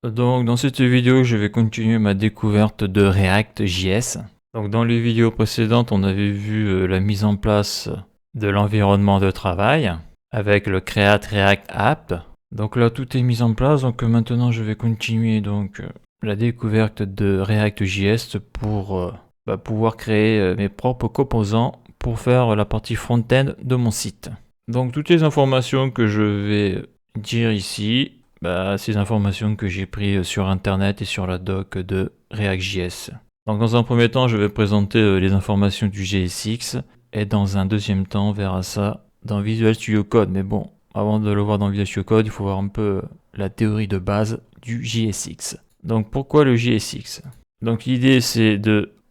Donc dans cette vidéo, je vais continuer ma découverte de React.js. Donc dans les vidéos précédentes, on avait vu la mise en place de l'environnement de travail avec le Create React App. Donc là, tout est mis en place. Donc maintenant, je vais continuer la découverte de React.js pour pouvoir créer mes propres composants pour faire la partie front-end de mon site. Donc toutes les informations que je vais dire ici, ces informations que j'ai prises sur internet et sur la doc de React.js. Donc dans un premier temps, je vais présenter les informations du JSX et dans un deuxième temps, on verra ça dans Visual Studio Code. Mais bon, avant de le voir dans Visual Studio Code, il faut voir un peu la théorie de base du JSX. Donc pourquoi le JSX? Donc l'idée c'est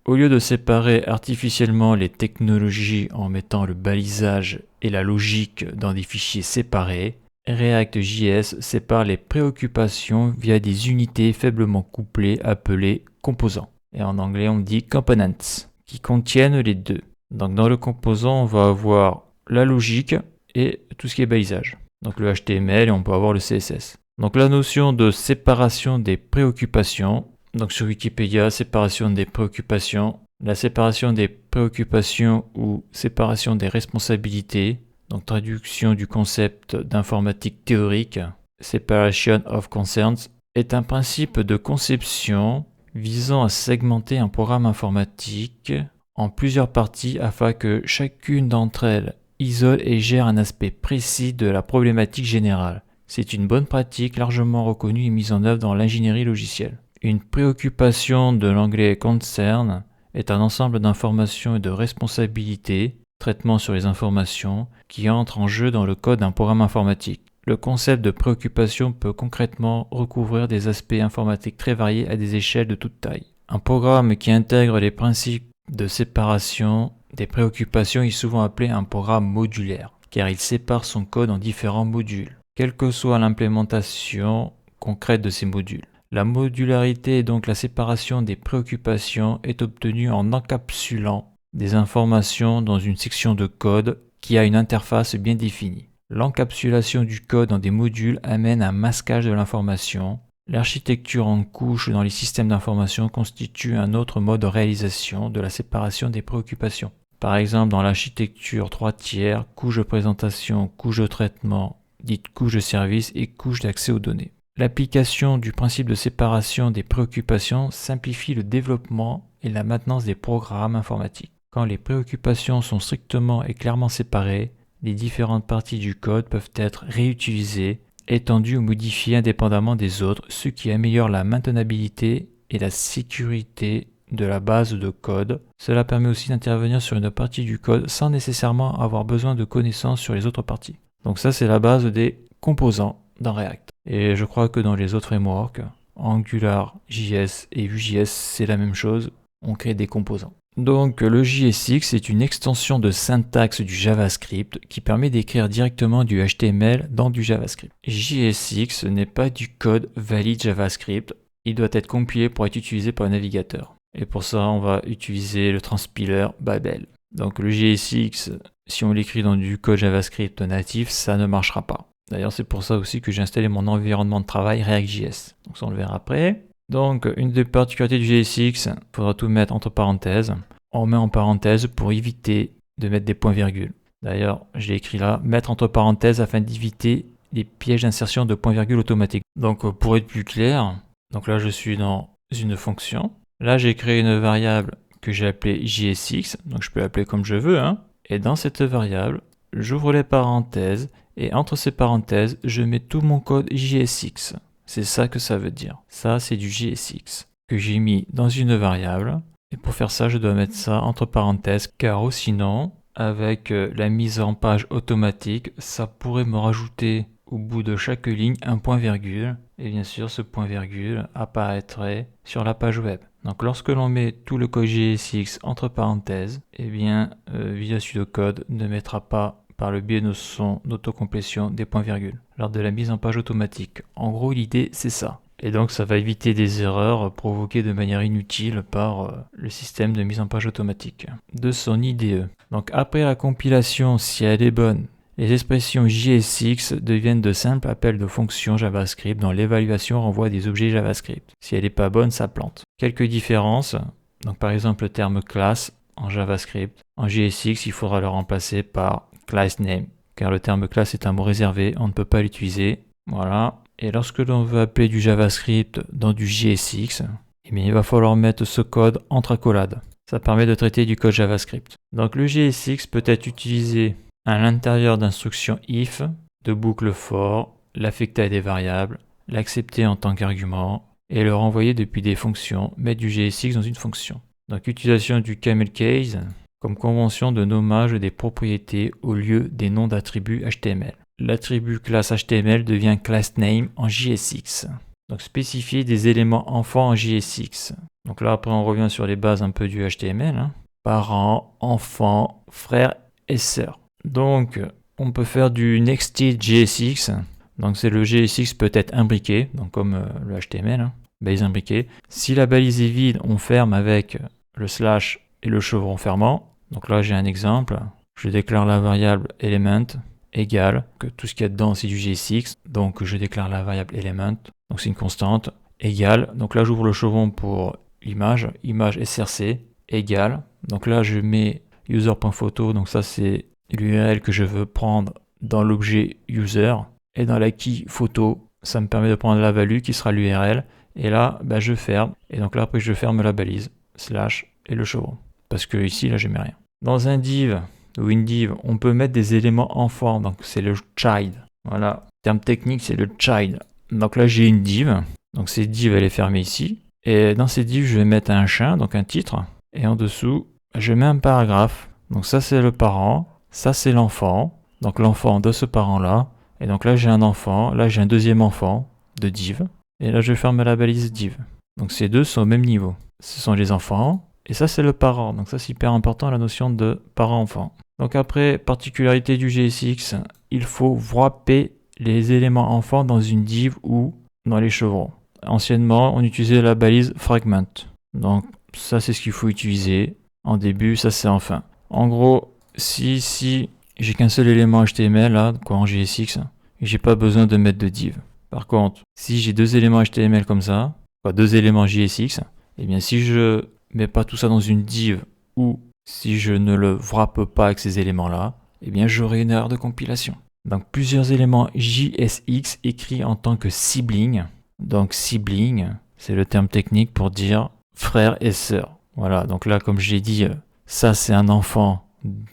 au lieu de séparer artificiellement les technologies en mettant le balisage et la logique dans des fichiers séparés, React.js sépare les préoccupations via des unités faiblement couplées appelées composants. Et en anglais, on dit components, qui contiennent les deux. Donc dans le composant, on va avoir la logique et tout ce qui est balisage. Donc le HTML et on peut avoir le CSS. Donc la notion de séparation des préoccupations. Donc sur Wikipédia, séparation des préoccupations. La séparation des préoccupations ou séparation des responsabilités. Donc traduction du concept d'informatique théorique, Separation of Concerns, est un principe de conception visant à segmenter un programme informatique en plusieurs parties afin que chacune d'entre elles isole et gère un aspect précis de la problématique générale. C'est une bonne pratique largement reconnue et mise en œuvre dans l'ingénierie logicielle. Une préoccupation de l'anglais concern est un ensemble d'informations et de responsabilités, traitement sur les informations, qui entrent en jeu dans le code d'un programme informatique. Le concept de préoccupation peut concrètement recouvrir des aspects informatiques très variés à des échelles de toute taille. Un programme qui intègre les principes de séparation des préoccupations est souvent appelé un programme modulaire, car il sépare son code en différents modules, quelle que soit l'implémentation concrète de ces modules. La modularité, donc la séparation des préoccupations, est obtenue en encapsulant des informations dans une section de code qui a une interface bien définie. L'encapsulation du code dans des modules amène un masquage de l'information. L'architecture en couches dans les systèmes d'information constitue un autre mode de réalisation de la séparation des préoccupations. Par exemple, dans l'architecture 3 tiers, couche de présentation, couche de traitement, dite couche de service et couche d'accès aux données. L'application du principe de séparation des préoccupations simplifie le développement et la maintenance des programmes informatiques. Quand les préoccupations sont strictement et clairement séparées, les différentes parties du code peuvent être réutilisées, étendues ou modifiées indépendamment des autres, ce qui améliore la maintenabilité et la sécurité de la base de code. Cela permet aussi d'intervenir sur une partie du code sans nécessairement avoir besoin de connaissances sur les autres parties. Donc ça, c'est la base des composants dans React. Et je crois que dans les autres frameworks, Angular, JS et Vue.js, c'est la même chose, on crée des composants. Donc le JSX est une extension de syntaxe du JavaScript qui permet d'écrire directement du HTML dans du JavaScript. JSX n'est pas du code valide JavaScript, il doit être compilé pour être utilisé par un navigateur. Et pour ça, on va utiliser le transpiler Babel. Donc le JSX, si on l'écrit dans du code JavaScript natif, ça ne marchera pas. D'ailleurs, c'est pour ça aussi que j'ai installé mon environnement de travail React.js. Donc ça, on le verra après. Donc, une des particularités du JSX, il faudra tout mettre entre parenthèses. On met en parenthèse pour éviter de mettre des points-virgules. D'ailleurs, j'ai écrit là, mettre entre parenthèses afin d'éviter les pièges d'insertion de points-virgules automatiques. Donc, pour être plus clair, donc là, je suis dans une fonction. Là, j'ai créé une variable que j'ai appelée JSX. Donc, je peux l'appeler comme je veux. Et dans cette variable, j'ouvre les parenthèses. Et entre ces parenthèses, je mets tout mon code JSX. C'est ça que ça veut dire. Ça, c'est du JSX que j'ai mis dans une variable. Et pour faire ça, je dois mettre ça entre parenthèses, car sinon, avec la mise en page automatique, ça pourrait me rajouter au bout de chaque ligne un point-virgule. Et bien sûr, ce point-virgule apparaîtrait sur la page web. Donc lorsque l'on met tout le code JSX entre parenthèses, eh bien, Visual Studio Code ne mettra pas par le biais de son autocomplétion des points-virgules lors de la mise en page automatique. En gros, l'idée, c'est ça. Et donc, ça va éviter des erreurs provoquées de manière inutile par le système de mise en page automatique de son IDE. Donc, après la compilation, si elle est bonne Les expressions JSX deviennent de simples appels de fonctions JavaScript dont l'évaluation renvoie à des objets JavaScript. Si elle n'est pas bonne, ça plante. Quelques différences. Donc par exemple le terme class en JavaScript. En JSX, il faudra le remplacer par class name, car le terme class est un mot réservé, on ne peut pas l'utiliser. Voilà. Et lorsque l'on veut appeler du JavaScript dans du JSX, eh bien, il va falloir mettre ce code entre accolades. Ça permet de traiter du code JavaScript. Donc le JSX peut être utilisé à l'intérieur d'instructions if, de boucles for, l'affecter à des variables, l'accepter en tant qu'argument et le renvoyer depuis des fonctions, mettre du JSX dans une fonction. Donc utilisation du camel case comme convention de nommage des propriétés au lieu des noms d'attributs HTML. L'attribut classe HTML devient class name en JSX. Donc spécifier des éléments enfants en JSX. Donc là après on revient sur les bases un peu du HTML. Parents, enfants, frères et sœurs. Donc on peut faire du nested JSX. Donc c'est le JSX peut être imbriqué, donc comme le HTML, balise imbriquée. Si la balise est vide, on ferme avec le slash et le chevron fermant. Donc là j'ai un exemple. Je déclare la variable element égale, que tout ce qu'il y a dedans c'est du JSX. Donc je déclare la variable element, donc c'est une constante, égale. Donc là j'ouvre le chevron pour l'image, image src égale. Donc là je mets user.photo, donc ça c'est l'URL que je veux prendre dans l'objet user. Et dans la key photo, ça me permet de prendre la value qui sera l'URL. Et là, je ferme. Et donc là, après, je ferme la balise, slash et le chevron. Parce que ici, là, je mets rien. Dans un div ou une div, on peut mettre des éléments enfants. Donc c'est le child. Voilà. Le terme technique, c'est le child. Donc là, j'ai une div. Donc cette div, elle est fermée ici. Et dans cette div, je vais mettre un chien, donc un titre. Et en dessous, je mets un paragraphe. Donc ça, c'est le parent. Ça, c'est l'enfant. Donc l'enfant de ce parent-là. Et donc là, j'ai un enfant. Là, j'ai un deuxième enfant de div. Et là, je ferme la balise div. Donc ces deux sont au même niveau. Ce sont les enfants. Et ça, c'est le parent. Donc ça, c'est hyper important, la notion de parent-enfant. Donc après, particularité du JSX, il faut wrapper les éléments enfants dans une div ou dans les chevrons. Anciennement, on utilisait la balise fragment. Donc ça, c'est ce qu'il faut utiliser. En début, ça, c'est en fin. En gros, si j'ai qu'un seul élément HTML, là, quoi, en JSX, et j'ai pas besoin de mettre de div. Par contre, si j'ai deux éléments HTML comme ça, quoi, deux éléments JSX, et bien si je mets pas tout ça dans une div ou si je ne le wrappe pas avec ces éléments-là, et bien j'aurai une erreur de compilation. Donc plusieurs éléments JSX écrits en tant que sibling. Donc sibling, c'est le terme technique pour dire frère et sœur. Voilà, donc là comme j'ai dit, ça c'est un enfant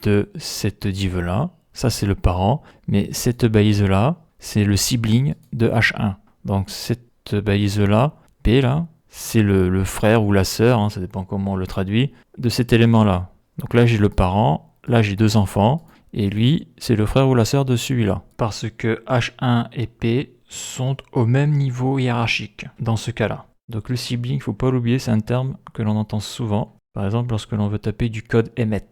de cette div-là, ça c'est le parent, mais cette balise-là, c'est le sibling de H1. Donc cette balise-là, P là, c'est le frère ou la sœur, ça dépend comment on le traduit, de cet élément-là. Donc là j'ai le parent, là j'ai deux enfants, et lui c'est le frère ou la sœur de celui-là. Parce que H1 et P sont au même niveau hiérarchique dans ce cas-là. Donc le sibling, il ne faut pas l'oublier, c'est un terme que l'on entend souvent. Par exemple lorsque l'on veut taper du code emmet.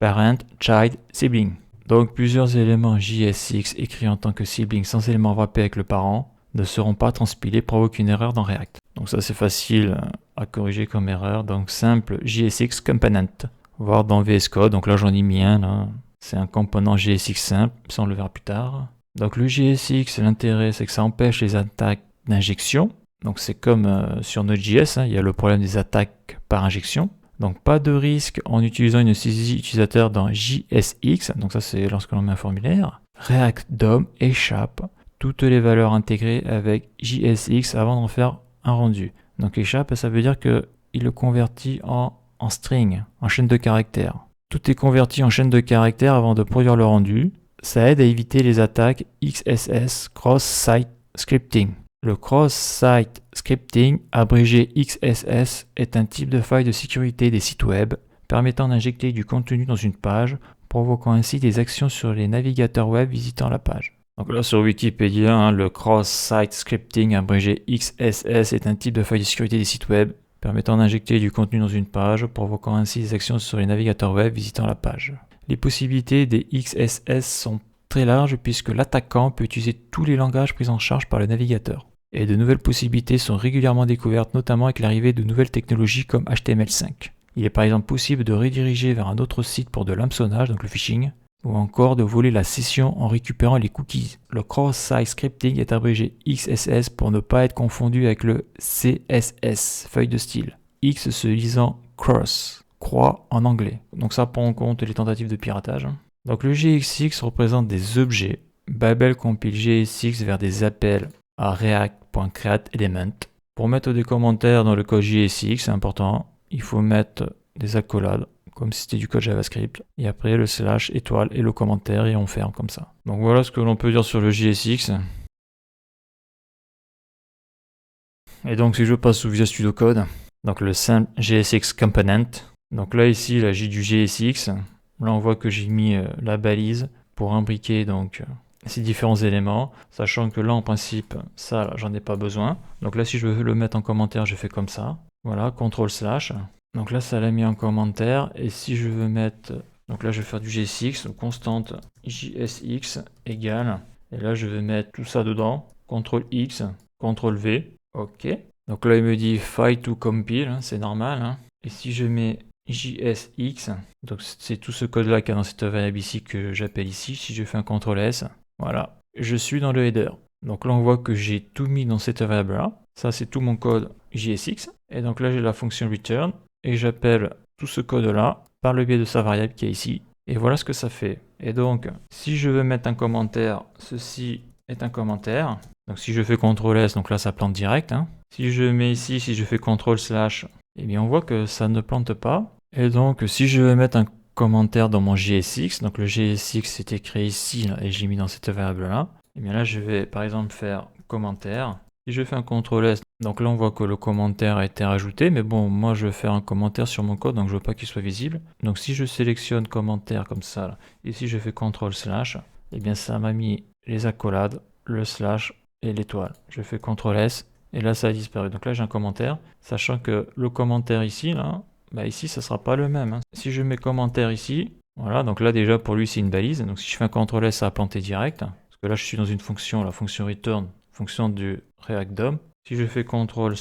Parent, child, sibling. Donc plusieurs éléments JSX écrits en tant que sibling sans élément wrappé avec le parent ne seront pas transpilés, provoquent une erreur dans React. Donc ça c'est facile à corriger comme erreur. Donc simple JSX component. Voir dans VS Code, donc là j'en ai mis un là. C'est un component JSX simple, ça on le verra plus tard. Donc le JSX, l'intérêt c'est que ça empêche les attaques d'injection. Donc c'est comme sur Node.js, il y a le problème des attaques par injection. Donc pas de risque en utilisant une saisie utilisateur dans JSX, donc ça c'est lorsque l'on met un formulaire. React DOM échappe toutes les valeurs intégrées avec JSX avant d'en faire un rendu. Donc échappe, ça veut dire qu'il le convertit en string, en chaîne de caractères. Tout est converti en chaîne de caractères avant de produire le rendu. Ça aide à éviter les attaques XSS, Cross-Site Scripting. Le Cross-Site Scripting, abrégé XSS, est un type de faille de sécurité des sites web permettant d'injecter du contenu dans une page, provoquant ainsi des actions sur les navigateurs web visitant la page. Donc là sur Wikipédia, le Cross-Site Scripting, abrégé XSS, est un type de faille de sécurité des sites web permettant d'injecter du contenu dans une page, provoquant ainsi des actions sur les navigateurs web visitant la page. Les possibilités des XSS sont très larges puisque l'attaquant peut utiliser tous les langages pris en charge par le navigateur. Et de nouvelles possibilités sont régulièrement découvertes, notamment avec l'arrivée de nouvelles technologies comme HTML5. Il est par exemple possible de rediriger vers un autre site pour de l'hameçonnage, donc le phishing, ou encore de voler la session en récupérant les cookies. Le cross-site scripting est abrégé XSS pour ne pas être confondu avec le CSS, feuille de style. X se lisant cross, croix en anglais. Donc ça prend en compte les tentatives de piratage. Donc le JSX représente des objets. Babel compile JSX vers des appels à react.createElement. Pour mettre des commentaires dans le code JSX, c'est important, il faut mettre des accolades, comme si c'était du code JavaScript. Et après le slash étoile et le commentaire et on ferme comme ça. Donc voilà ce que l'on peut dire sur le JSX. Et donc si je passe sous Visual Studio Code, donc le simple JSX component. Donc là ici, là j'ai du JSX. Là on voit que j'ai mis la balise pour imbriquer donc ces différents éléments, sachant que là en principe, ça là, j'en ai pas besoin. Donc là si je veux le mettre en commentaire, je fais comme ça. Voilà, CTRL/. Donc là ça l'a mis en commentaire. Et si je veux mettre, donc là je vais faire du JSX, donc constante JSX égale. Et là je vais mettre tout ça dedans. CTRL-X, CTRL-V. Ok. Donc là il me dit file to compile, hein, c'est normal. Hein. Et si je mets JSX, donc c'est tout ce code là qui est dans cette variable ici que j'appelle ici. Si je fais un CTRL-S, voilà, je suis dans le header. Donc là on voit que j'ai tout mis dans cette variable là. Ça c'est tout mon code JSX. Et donc là j'ai la fonction return et j'appelle tout ce code là par le biais de sa variable qui est ici. Et voilà ce que ça fait. Et donc si je veux mettre un commentaire, ceci est un commentaire. Donc si je fais CTRL-S, donc là ça plante direct. Hein. Si je mets ici, si je fais CTRL/, eh bien on voit que ça ne plante pas. Et donc si je veux mettre un commentaire dans mon JSX, donc le JSX c'était créé ici là, et j'ai mis dans cette variable là, et bien là je vais par exemple faire commentaire. Si je fais un CTRL-S, donc là on voit que le commentaire a été rajouté, mais bon moi je vais faire un commentaire sur mon code, donc je veux pas qu'il soit visible. Donc si je sélectionne commentaire comme ça, là, et si je fais CTRL/, et bien ça m'a mis les accolades, le slash et l'étoile. Je fais CTRL-S, et là ça a disparu. Donc là j'ai un commentaire, sachant que le commentaire ici, là, bah ici ça sera pas le même. Hein. Si je mets commentaire ici, voilà, donc là déjà pour lui c'est une balise. Donc si je fais un CTRL-S, ça va planter direct. Parce que là je suis dans une fonction, la fonction return, fonction du React DOM. Si je fais CTRL/,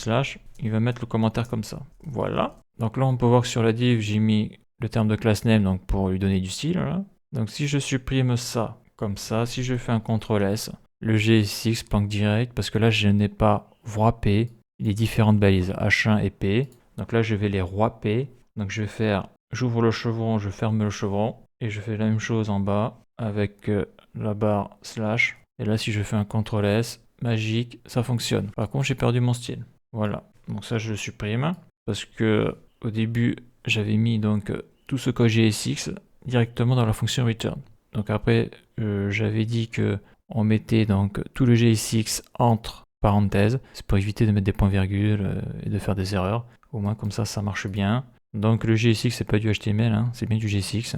il va mettre le commentaire comme ça. Voilà. Donc là on peut voir que sur la div j'ai mis le terme de class name donc pour lui donner du style. Là. Donc si je supprime ça comme ça, si je fais un CTRL-S, le JSX plante direct parce que là je n'ai pas wrappé les différentes balises H1 et P. Donc là je vais les wrapper. Donc je vais faire, j'ouvre le chevron, je ferme le chevron et je fais la même chose en bas avec la barre slash. Et là si je fais un CTRL-S, magique, ça fonctionne. Par contre j'ai perdu mon style. Voilà, donc ça je le supprime parce que au début j'avais mis donc tout ce code JSX directement dans la fonction return. Donc après j'avais dit que on mettait donc tout le JSX entre parenthèses, c'est pour éviter de mettre des points-virgules et de faire des erreurs. Au moins comme ça marche bien. Donc le JSX c'est pas du HTML, hein, c'est bien du JSX.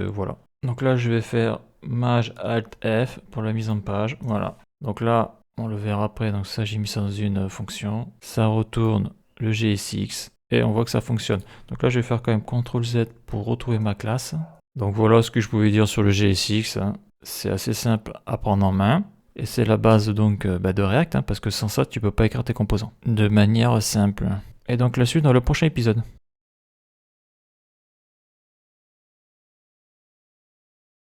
Voilà. Donc là je vais faire Maj Alt F pour la mise en page. Voilà. Donc là on le verra après. Donc ça j'ai mis ça dans une fonction. Ça retourne le JSX et on voit que ça fonctionne. Donc là je vais faire quand même CTRL Z pour retrouver ma classe. Donc voilà ce que je pouvais dire sur le JSX. Hein. C'est assez simple à prendre en main. Et c'est la base donc de React, hein, parce que sans ça tu peux pas écrire tes composants de manière simple. Et donc la suite dans le prochain épisode.